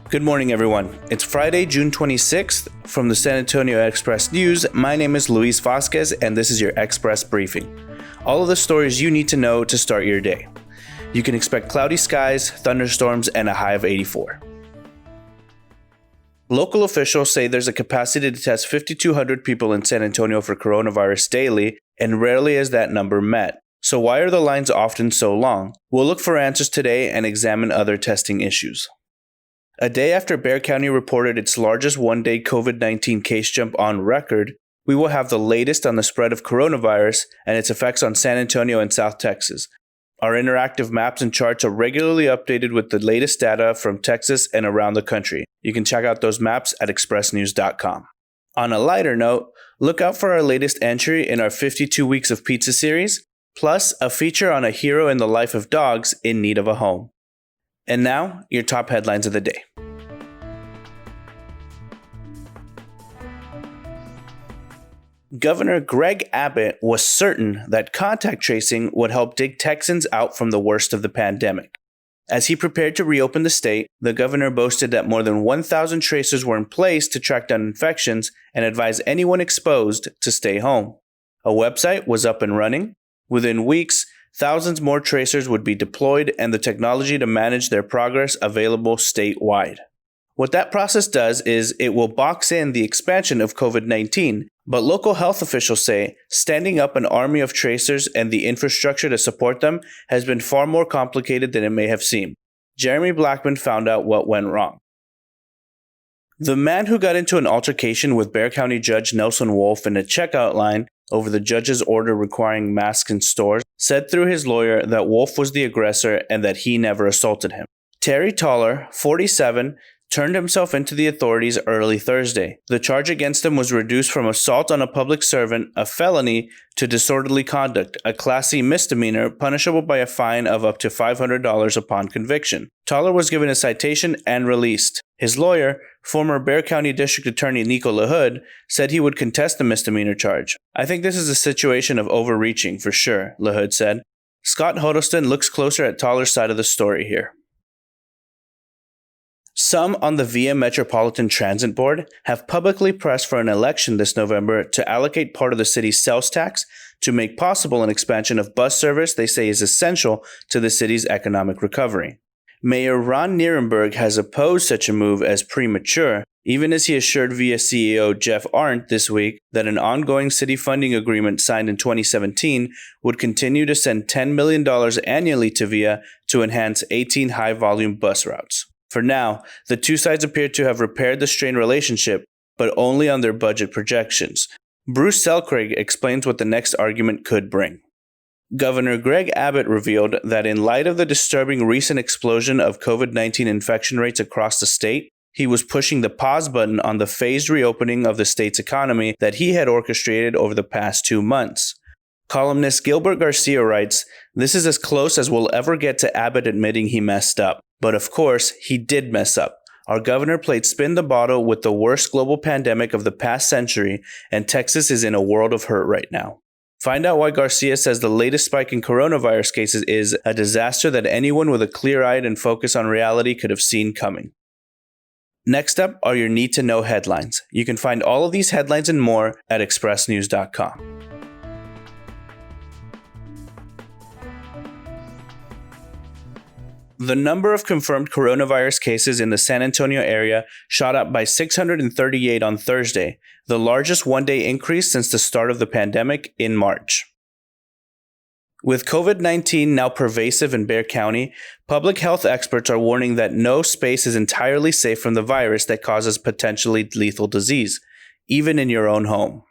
Good morning, everyone. It's Friday, June 26th. From the San Antonio Express News, my name is Luis Vasquez, and this is your Express Briefing. All of the stories you need to know to start your day. You can expect cloudy skies, thunderstorms, and a high of 84. Local officials say there's a capacity to test 5,200 people in San Antonio for coronavirus daily, and rarely is that number met. So why are the lines often so long? We'll look for answers today and examine other testing issues. A day after Bexar County reported its largest one-day COVID-19 case jump on record, we will have the latest on the spread of coronavirus and its effects on San Antonio and South Texas. Our interactive maps and charts are regularly updated with the latest data from Texas and around the country. You can check out those maps at expressnews.com. On a lighter note, look out for our latest entry in our 52 Weeks of Pizza series, plus a feature on a hero in the life of dogs in need of a home. And now, your top headlines of the day. Governor Greg Abbott was certain that contact tracing would help dig Texans out from the worst of the pandemic. As he prepared to reopen the state, the governor boasted that more than 1,000 tracers were in place to track down infections and advise anyone exposed to stay home. A website was up and running. Within weeks, thousands more tracers would be deployed and the technology to manage their progress available statewide. What that process does is it will box in the expansion of COVID-19, but local health officials say standing up an army of tracers and the infrastructure to support them has been far more complicated than it may have seemed. Jeremy Blackman found out what went wrong. The man who got into an altercation with Bexar County Judge Nelson Wolf in a checkout line over the judge's order requiring masks in stores said through his lawyer that Wolf was the aggressor and that he never assaulted him. Terry Toller, 47, turned himself into the authorities early Thursday. The charge against him was reduced from assault on a public servant, a felony, to disorderly conduct, a Class C misdemeanor punishable by a fine of up to $500 upon conviction. Toller was given a citation and released. His lawyer, former Bexar County District Attorney Nico LaHood, said he would contest the misdemeanor charge. "I think this is a situation of overreaching, for sure," LaHood said. Scott Huddleston looks closer at Toller's side of the story here. Some on the Via Metropolitan Transit Board have publicly pressed for an election this November to allocate part of the city's sales tax to make possible an expansion of bus service they say is essential to the city's economic recovery. Mayor Ron Nirenberg has opposed such a move as premature, even as he assured Via CEO Jeff Arndt this week that an ongoing city funding agreement signed in 2017 would continue to send $10 million annually to Via to enhance 18 high-volume bus routes. For now, the two sides appear to have repaired the strained relationship, but only on their budget projections. Bruce Selkrig explains what the next argument could bring. Governor Greg Abbott revealed that in light of the disturbing recent explosion of COVID-19 infection rates across the state, he was pushing the pause button on the phased reopening of the state's economy that he had orchestrated over the past 2 months. Columnist Gilbert Garcia writes, "This is as close as we'll ever get to Abbott admitting he messed up. But of course, he did mess up. Our governor played spin the bottle with the worst global pandemic of the past century, and Texas is in a world of hurt right now." Find out why Garcia says the latest spike in coronavirus cases is a disaster that anyone with a clear-eyed and focus on reality could have seen coming. Next up are your need-to-know headlines. You can find all of these headlines and more at expressnews.com. The number of confirmed coronavirus cases in the San Antonio area shot up by 638 on Thursday, the largest one-day increase since the start of the pandemic in March. With COVID-19 now pervasive in Bexar County, public health experts are warning that no space is entirely safe from the virus that causes potentially lethal disease, even in your own home.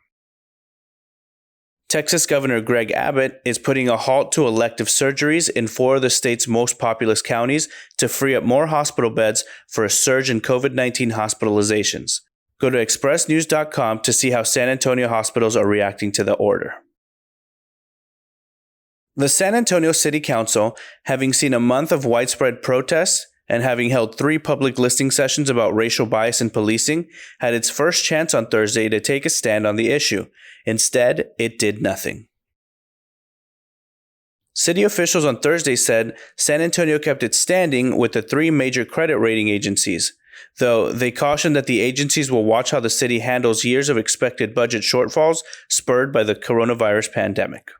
Texas Governor Greg Abbott is putting a halt to elective surgeries in 4 of the state's most populous counties to free up more hospital beds for a surge in COVID-19 hospitalizations. Go to expressnews.com to see how San Antonio hospitals are reacting to the order. The San Antonio City Council, having seen a month of widespread protests and having held 3 public listening sessions about racial bias in policing, had its first chance on Thursday to take a stand on the issue. Instead, it did nothing. City officials on Thursday said San Antonio kept its standing with the 3 major credit rating agencies. though they cautioned that the agencies will watch how the city handles years of expected budget shortfalls spurred by the coronavirus pandemic.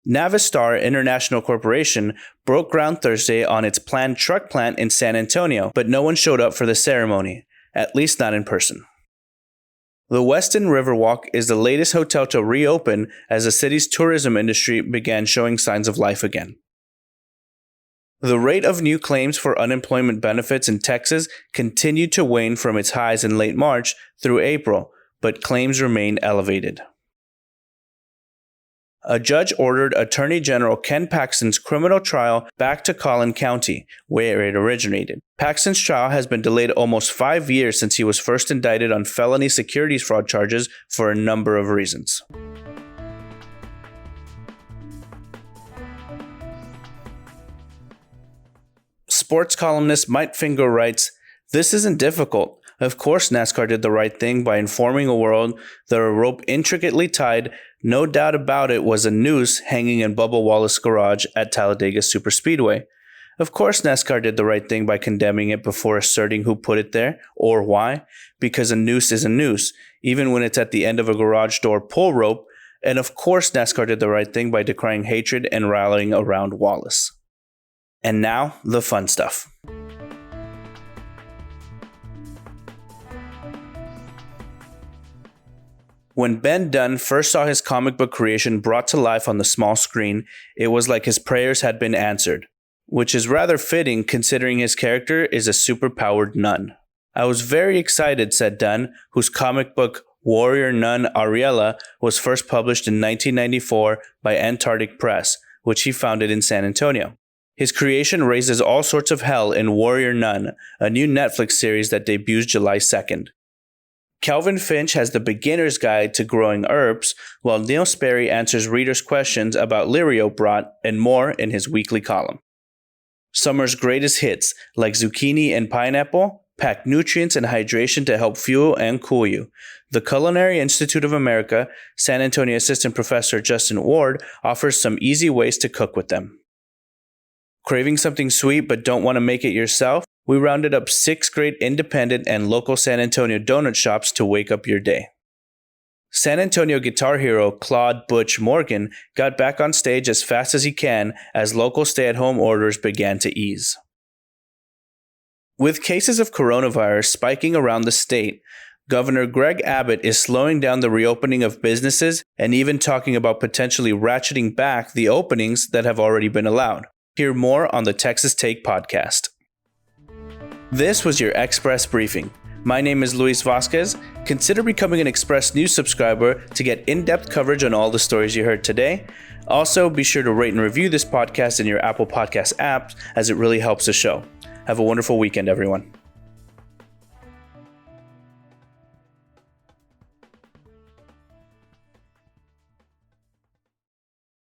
Navistar International Corporation broke ground Thursday on its planned truck plant in San Antonio, but no one showed up for the ceremony, at least not in person. The Westin Riverwalk is the latest hotel to reopen as the city's tourism industry began showing signs of life again. The rate of new claims for unemployment benefits in Texas continued to wane from its highs in late March through April, but claims remained elevated. A judge ordered Attorney General Ken Paxton's criminal trial back to Collin County, where it originated. Paxton's trial has been delayed almost 5 years since he was first indicted on felony securities fraud charges for a number of reasons. Sports columnist Mike Fingo writes, "This isn't difficult. Of course NASCAR did the right thing by informing a world that a rope intricately tied, no doubt about it, was a noose hanging in Bubba Wallace's garage at Talladega Superspeedway. Of course NASCAR did the right thing by condemning it before asserting who put it there, or why, because a noose is a noose, even when it's at the end of a garage door pull rope, and of course NASCAR did the right thing by decrying hatred and rallying around Wallace." And now, the fun stuff. When Ben Dunn first saw his comic book creation brought to life on the small screen, it was like his prayers had been answered, which is rather fitting considering his character is a superpowered nun. "I was very excited," said Dunn, whose comic book Warrior Nun Ariella was first published in 1994 by Antarctic Press, which he founded in San Antonio. His creation raises all sorts of hell in Warrior Nun, a new Netflix series that debuts July 2nd. Calvin Finch has the beginner's guide to growing herbs, while Neil Sperry answers readers' questions about Liriobrot and more in his weekly column. Summer's greatest hits, like zucchini and pineapple, pack nutrients and hydration to help fuel and cool you. The Culinary Institute of America, San Antonio Assistant Professor Justin Ward offers some easy ways to cook with them. Craving something sweet but don't want to make it yourself? We rounded up 6 great independent and local San Antonio donut shops to wake up your day. San Antonio guitar hero Claude Butch Morgan got back on stage as fast as he can as local stay-at-home orders began to ease. With cases of coronavirus spiking around the state, Governor Greg Abbott is slowing down the reopening of businesses and even talking about potentially ratcheting back the openings that have already been allowed. Hear more on the Texas Take podcast. This was your Express Briefing. My name is Luis Vasquez. Consider becoming an Express News subscriber to get in-depth coverage on all the stories you heard today. Also, be sure to rate and review this podcast in your Apple Podcast app, as it really helps the show. Have a wonderful weekend, everyone.